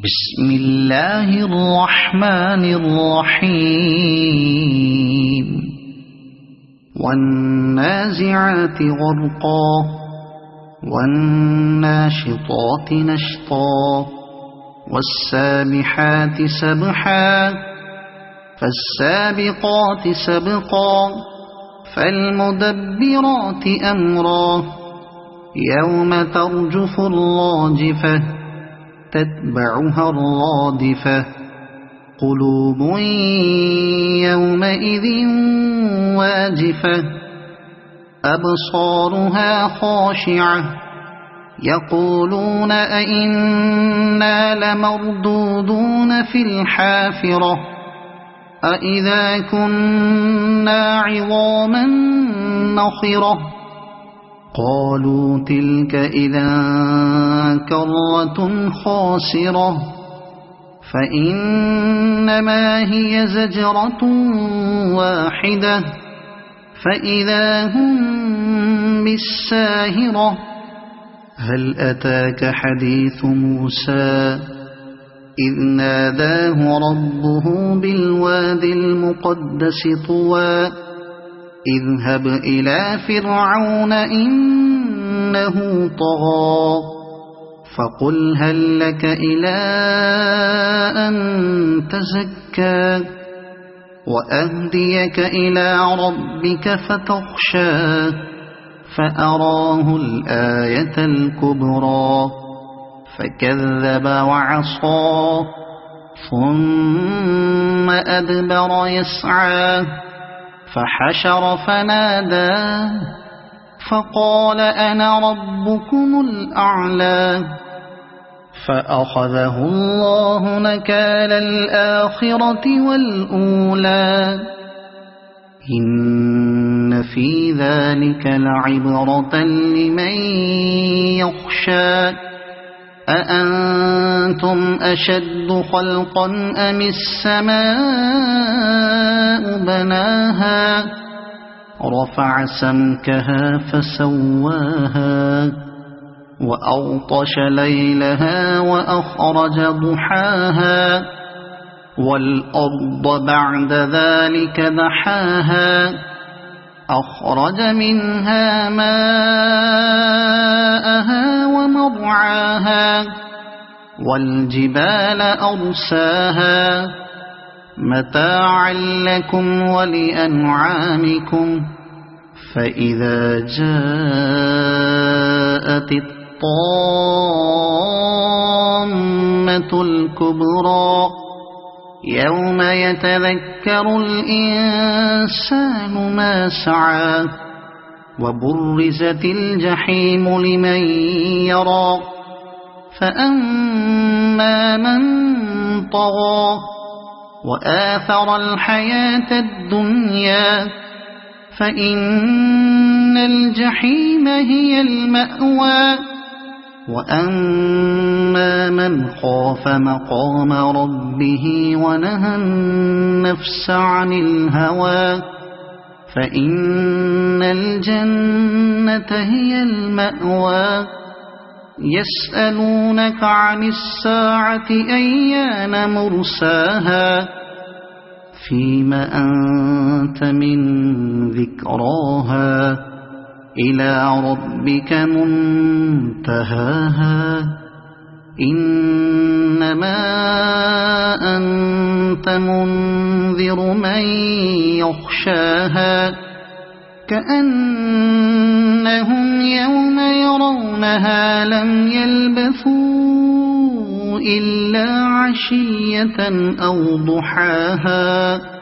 بسم الله الرحمن الرحيم والنازعات غرقا والناشطات نشطا والسابحات سبحا فالسابقات سبقا فالمدبرات أمرا يوم ترجف الراجفة تتبعها الرادفة قلوب يومئذ واجفة أبصارها خاشعة يقولون أئنا لمردودون في الحافرة أئذا كنا عظاما نخرة قالوا تلك إذا كرة خاسرة فإنما هي زجرة واحدة فإذا هم بالساهرة هل أتاك حديث موسى إذ ناداه ربه بالواد المقدس طوى اذهب إلى فرعون إنه طغى فقل هل لك إلى أن تزكى وأهديك إلى ربك فتخشى فأراه الآية الكبرى فكذب وعصى ثم أدبر يسعى فحشر فنادى فقال أنا ربكم الأعلى فأخذه الله نكال الآخرة والأولى إن في ذلك لعبرة لمن يخشى أأنتم أشد خلقا أم السماء بناها رفع سمكها فسواها وأغطش ليلها وأخرج ضحاها والأرض بعد ذلك دحاها أخرج منها ماءها ومرعاها والجبال أرساها متاعا لكم ولأنعامكم فإذا جاءت الطامة الكبرى يوم يتذكر الإنسان ما سعى وبرزت الجحيم لمن يرى فأما من طغى وآثر الحياة الدنيا فإن الجحيم هي المأوى وأما من خاف مقام ربه ونهى النفس عن الهوى فإن الجنة هي المأوى يسألونك عن الساعة أيان مرساها فيم أنت من ذكراها إلى ربك منتهاها إنما أنت منذر من يخشاها كأنهم يوم يرونها لم يلبثوا إلا عشية أو ضحاها